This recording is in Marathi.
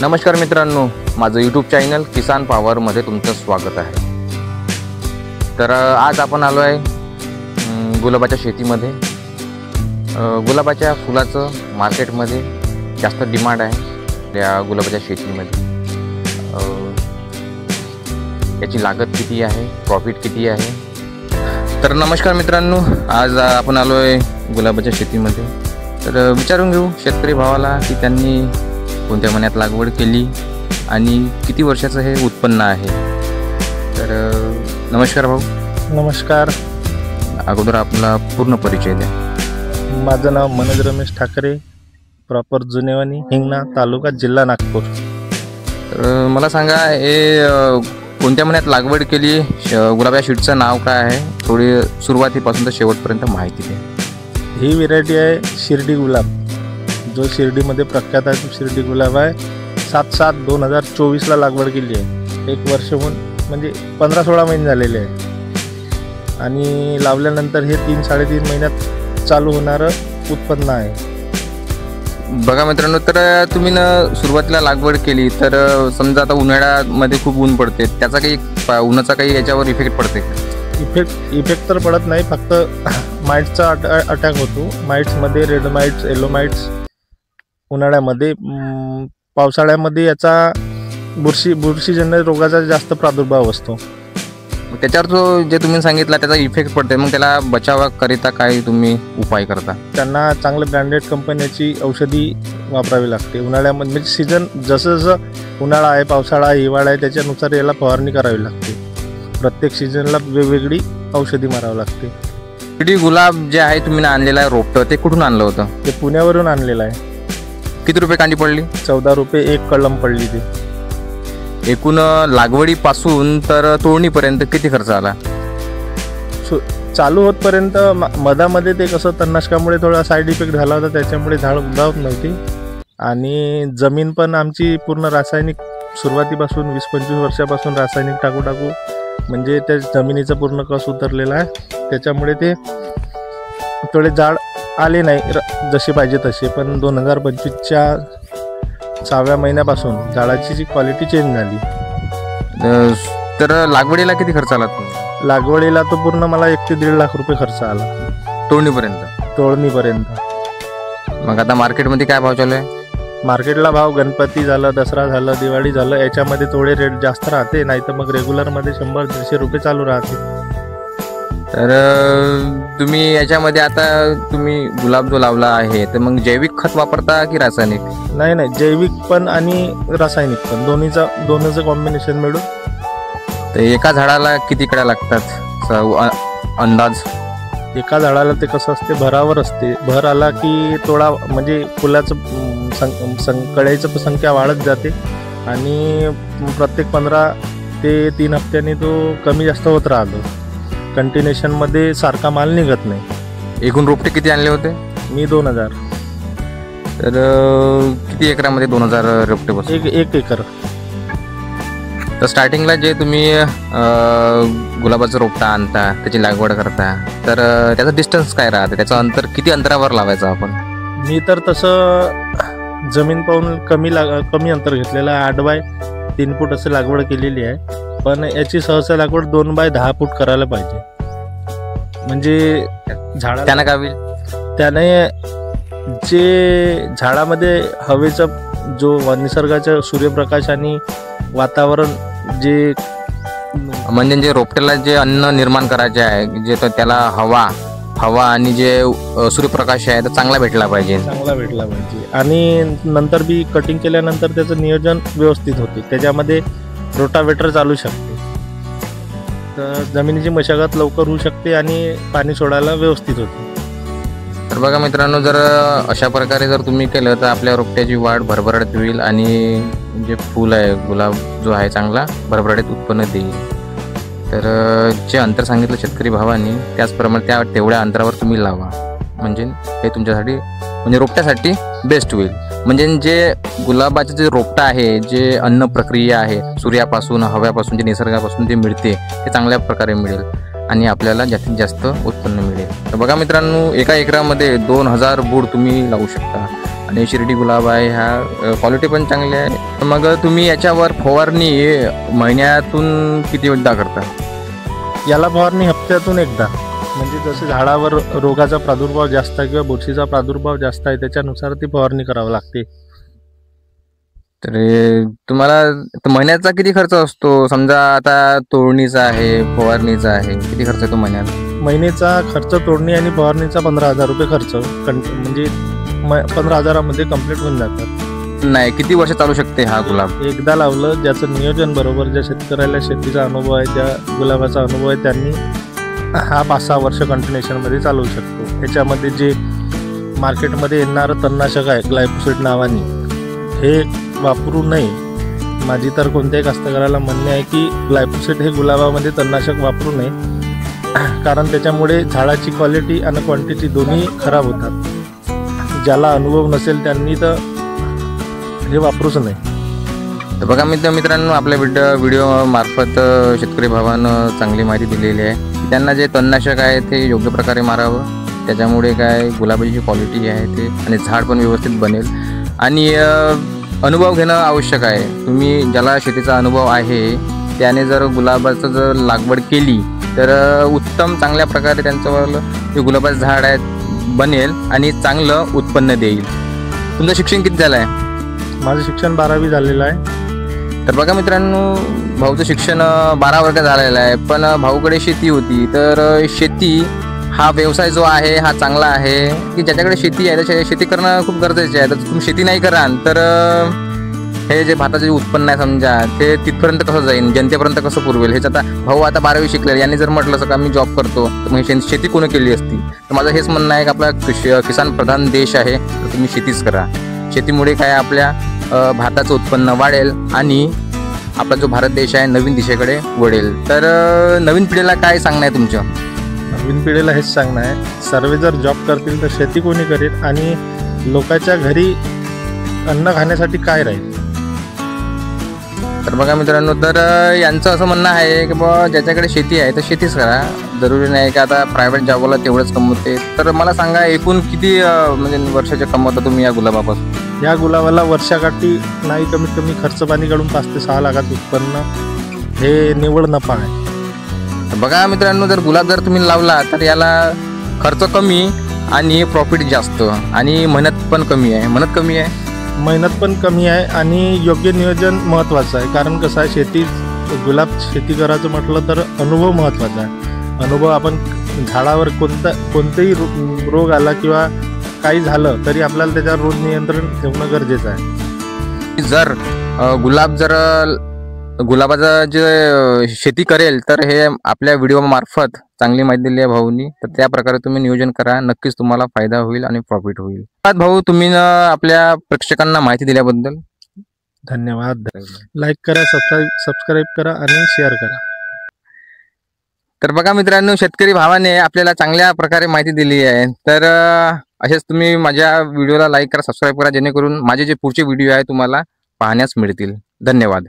नमस्कार मित्रांनो, माझं यूट्यूब चॅनल किसान पॉवरमध्ये तुमचं स्वागत आहे। तर आज आपण आलो आहे गुलाबाच्या शेतीमध्ये। गुलाबाच्या फुलाचं मार्केटमध्ये जास्त डिमांड आहे त्या गुलाबाच्या शेतीमध्ये। याची लागत किती आहे, प्रॉफिट किती आहे। तर नमस्कार मित्रांनो, आज आपण आलो आहे गुलाबाच्या शेतीमध्ये। तर विचारून घेऊ शेतकरी भावाला की त्यांनी कोणत्या महिन्यात लागवड केली आणि किती वर्षाचं हे उत्पन्न आहे। तर नमस्कार भाऊ। नमस्कार। अगोदर आपला पूर्ण परिचय द्या। माझं नाव मनोज रमेश ठाकरे, प्रॉपर जुनेवानी, हिंगणा तालुका, जिल्हा नागपूर। तर मला सांगा, हे कोणत्या महिन्यात लागवड केली, गुलाबाच्या शीटचं नाव काय आहे, थोडी सुरुवातीपासून तर शेवटपर्यंत माहिती द्या। ही व्हेरायटी आहे शिर्डी गुलाब, जो शिर्डीमध्ये प्रख्यात आहे तो शिर्डी गुलाब आहे। 7/7/2024ला लागवड केली आहे। एक वर्ष होऊन म्हणजे 15-16 महिने झालेले आहे आणि लावल्यानंतर हे 3-3.5 महिन्यात चालू होणारं उत्पन्न आहे। बघा मित्रांनो, तर तुम्ही सुरुवातीला लागवड केली तर समजा आता उन्हाळ्यामध्ये खूप ऊन पडते, त्याचा काही उन्हाचा काही याच्यावर इफेक्ट पडते का? इफेक्ट तर पडत नाही, फक्त माइट्सचा अटॅक होतो। माइट्समध्ये रेड माइट्स, येलो माइट्स उन्हाळ्यामध्ये, पावसाळ्यामध्ये याचा बुरशीजन्य रोगाचा जास्त प्रादुर्भाव असतो। त्याच्यावर जो जे तुम्ही सांगितला त्याचा इफेक्ट पडते, मग त्याला बचावाकरिता काय तुम्ही उपाय करता? त्यांना चांगल्या ब्रँडेड कंपन्याची औषधी वापरावी लागते उन्हाळ्यामध्ये। म्हणजे सीझन जसं जसं उन्हाळा आहे, पावसाळा आहे, हिवाळा आहे, त्याच्यानुसार याला फवारणी करावी लागते। प्रत्येक सीझनला वेगवेगळी औषधी मारावी लागते। शिर्डी गुलाब जे आहे तुम्ही आणलेलं आहे रोपटं, ते कुठून आणलं होतं? ते पुण्यावरून आणलेलं आहे। किती रुपये कांडी पडली? 14 रुपये एक कलम पडली। ते एकूण लागवडीपासून तर तोडणीपर्यंत किती खर्च आला? चालू होतपर्यंत मधामध्ये ते कसं तणनाशकामुळे थोडा साईड इफेक्ट झाला होता, त्याच्यामुळे झाड उगवत नव्हती आणि जमीन पण आमची पूर्ण रासायनिक, सुरुवातीपासून 20-25 वर्षापासून रासायनिक टाकू म्हणजे त्या जमिनीचा पूर्ण कस उतरलेला आहे। त्याच्यामुळे ते थोडे झाड आले नाही जसे पाहिजे तसे। पण 2025च्या 6व्या महिन्यापासून झाडाची जी क्वालिटी चेंज झाली। तर लागवडीला किती खर्च आला? लागवडीला तो पूर्ण मला 1 ते 1.5 लाख रुपये खर्च आला तोडणीपर्यंत। मग आता मार्केटमध्ये काय भाव चालू आहे? मार्केटला भाव गणपती झालं, दसरा झालं, दिवाळी झालं, याच्यामध्ये थोडे रेट जास्त राहते, नाही तर मग रेग्युलरमध्ये 100-150 रुपये चालू राहते। तर तुम्ही याच्यामध्ये आता तुम्ही गुलाब जो लावला आहे तर मग जैविक खत वापरता की रासायनिक? नाही, जैविक पण आणि रासायनिक पण, दोन्हीचं कॉम्बिनेशन मिळून। तर एका झाडाला किती कड्या लागतात अंदाज? एका झाडाला ते कसं असते, भरावर असते। भर आला की थोडा म्हणजे फुलाचं कळ्याचं संख्या वाढत जाते आणि प्रत्येक 15 ते 3 हप्त्यांनी तो कमी जास्त होत राहतो। कंटिन्युएशनमध्ये सारखा माल निघत नाही। एकूण रोपटे किती आणले होते? मी 2000। तर किती एकरामध्ये 2000 रोपटे बसले? 1 एकर। तर स्टार्टिंगला जे तुम्ही गुलाबाचं रोपटा आणता, त्याची लागवड करता, तर त्याचं डिस्टन्स काय राहते, त्याचं अंतर किती अंतरावर लावायचं आपण? मी तर तसं जमीन पाहून कमी अंतर घेतलेलं आहे। 8x3 फूट असे लागवड केलेली आहे, पण याची सहसा लागवड 2x10 फूट करायला पाहिजे। म्हणजे झाडा त्यानं काय होईल? त्याने जे झाडामध्ये हवेचं जो निसर्गाचा सूर्यप्रकाश आणि वातावरण जे म्हणजे जे रोपट्याला जे अन्न निर्माण करायचे आहे, जे त्याला हवा आणि जे सूर्यप्रकाश आहे तर चांगला भेटला पाहिजे। आणि नंतर बी कटिंग केल्यानंतर त्याचं नियोजन व्यवस्थित होते। त्याच्यामध्ये रोटावेटर चालू शकते, तर जमिनीची मशागत लवकर होऊ शकते आणि पाणी सोडायला व्यवस्थित होते। तर बघा मित्रांनो, जर अशा प्रकारे जर तुम्ही केलं तर आपल्या रोपट्याची वाढ भरभराटीत होईल आणि जे फूल आहे, गुलाब जो आहे, चांगला भरभराटीत उत्पन्न देईल। तर जे अंतर सांगितलं शेतकरी भावांनी त्याचप्रमाणे तेवढ्या अंतरावर तुम्ही लावा, म्हणजे हे तुमच्यासाठी म्हणजे रोपट्यासाठी बेस्ट होईल। म्हणजे जे गुलाबाचं जे रोपटा आहे, जे अन्न प्रक्रिया आहे, सूर्यापासून, हव्यापासून, जे निसर्गापासून जे मिळते ते चांगल्या प्रकारे मिळेल आणि आपल्याला जास्तीत जास्त उत्पन्न मिळेल। तर बघा मित्रांनो, एका एकरामध्ये 2000 बुड तुम्ही लावू शकता आणि शिर्डी गुलाब आहे, ह्या क्वालिटी पण चांगली आहे. मग तुम्ही याच्यावर फवारणी महिन्यातून किती वेळा करता? याला फवारणी हप्त्यातून एकदा, म्हणजे जसे झाडावर रोगाचा प्रादुर्भाव जास्त आहे किंवा बुरशीचा प्रादुर्भाव जास्त आहे त्याच्यानुसार ती फवारणी करावी लागते. तर तुम्हाला महिन्याचा किती खर्च असतो? समजा आता तोडणीचा आहे, फवारणीचा आहे, किती खर्च येतो महिन्याला? महिन्याचा खर्च तोडणी आणि फवारणीचा 15,000 रुपये खर्च, म्हणजे 15,000मध्ये कंप्लीट होऊन जातात. नाही, किती वर्ष चालू शकते हा गुलाब? एकदा लावलं, ज्याचं नियोजन बरोबर, ज्या शेतकऱ्याला शेतीचा अनुभव आहे, ज्या गुलाबाचा अनुभव आहे, त्यांनी हा 5-6 वर्ष कंटिन्युएशनमध्ये चालवू शकतो. त्याच्यामध्ये जे मार्केटमध्ये येणारं तणनाशक आहे ग्लायफोसेट नावाने, हे वापरू नये. माझी तर कोणत्याही कास्तकाराला म्हणणे आहे की ग्लायफोसेट हे गुलाबामध्ये तणनाशक वापरू नये, कारण त्याच्यामुळे झाडाची क्वालिटी आणि क्वांटिटी दोन्ही खराब होतात. ज्याला अनुभव नसेल त्यांनी तर हे वापरूच नाही. तर बघा मित्रांनो, आपल्या व्हिडिओ मार्फत शेतकरी भावानं चांगली माहिती दिलेली आहे की त्यांना जे तणनाशक आहे ते योग्य प्रकारे मारावं. त्याच्यामुळे काय गुलाबाची जी क्वालिटी आहे ते आणि झाड पण व्यवस्थित बनेल. आणि अनुभव घेणं आवश्यक आहे. तुम्ही ज्याला शेतीचा अनुभव आहे त्याने जर गुलाबाचं जर लागवड केली तर उत्तम चांगल्या प्रकारे त्यांच्यावर जे गुलाबाचं झाड आहे बनेल आणि चांगलं उत्पन्न देईल. तुमचं शिक्षण किती झालं आहे? माझं शिक्षण 12वी झालेलं आहे. तर बघा मित्रांनो, भाऊचं शिक्षण 12 वर्ग झालेलं आहे, पण भाऊकडे शेती होती. तर शेती हा व्यवसाय जो आहे हा चांगला आहे की ज्याच्याकडे शेती आहे त्या शेती करणं खूप गरजेचे आहे. तर तुम्ही शेती नाही कराल तर हे जे भाताचे उत्पन्न आहे समजा ते तिथपर्यंत कसं जाईल, जनतेपर्यंत कसं पुरवेल? हेच आता भाऊ आता 12वी शिकलेले, यांनी जर म्हटलं असं का मी जॉब करतो तर मग शेती कोणी केली असती? तर माझं हेच म्हणणं आहे की आपला किसान प्रधान देश आहे, तर तुम्ही शेतीच करा. शेतीमुळे काय आपल्या भाताचं उत्पन्न वाढेल आणि आपला जो भारत देश आहे नवीन दिशेकडे वळेल. तर नवीन पिढीला काय सांगणं आहे तुमचं? नवीन पिढीला हेच सांगणं आहे, सर्व जर जॉब करतील तर शेती कोणी करेल आणि लोकांच्या घरी अन्न खाण्यासाठी काय राहील? तर बघा मित्रांनो, तर यांचं असं म्हणणं आहे की बाबा ज्याच्याकडे शेती आहे तर शेतीच करा. जरुरी नाही की आता प्रायव्हेट जॉबवाला तेवढंच कमवते. तर मला सांगा, एकूण किती म्हणजे वर्षाचे कमवता तुम्ही या गुलाबापासून? या गुलाबाला वर्षाकाठी नाही कमीत कमी खर्च पाणी काढून 5 ते 6 लाखाचं उत्पन्न हे निव्वळ नफा आहे. तर बघा मित्रांनो, जर गुलाब जर तुम्ही लावला तर याला खर्च कमी आणि प्रॉफिट जास्त आणि मेहनत पण कमी आहे. मेहनत पण कमी आहे आणि योग्य नियोजन महत्त्वाचं आहे. कारण कसं आहे, गुलाब शेती करायचं म्हटलं तर अनुभव महत्त्वाचा आहे. अनुभव, आपण झाडावर कोणताही रोग आला किंवा काही झालं तरी आपल्याला त्याच्यावर रोग नियंत्रण ठेवणं गरजेचं आहे. जर गुलाबाचं जे शेती करेल तर हे आपल्या व्हिडिओ मार्फत चांगली माहिती दिली आहे भाऊनी. तर त्या प्रकारे तुम्ही नियोजन करा, नक्कीच तुम्हाला फायदा होईल आणि प्रॉफिट होईल. भाऊ, तुम्ही आपल्या प्रेक्षकांना माहिती दिल्याबद्दल धन्यवाद. लाईक करा, सबस्क्राईब करा आणि शेअर करा. तर बघा मित्रांनो, शेतकरी भावाने आपल्याला चांगल्या प्रकारे माहिती दिली आहे. तर असेच तुम्ही माझ्या व्हिडिओला लाईक करा, सबस्क्राईब करा, जेणेकरून माझे जे पुढचे व्हिडिओ आहे तुम्हाला पाहण्यास मिळतील. धन्यवाद.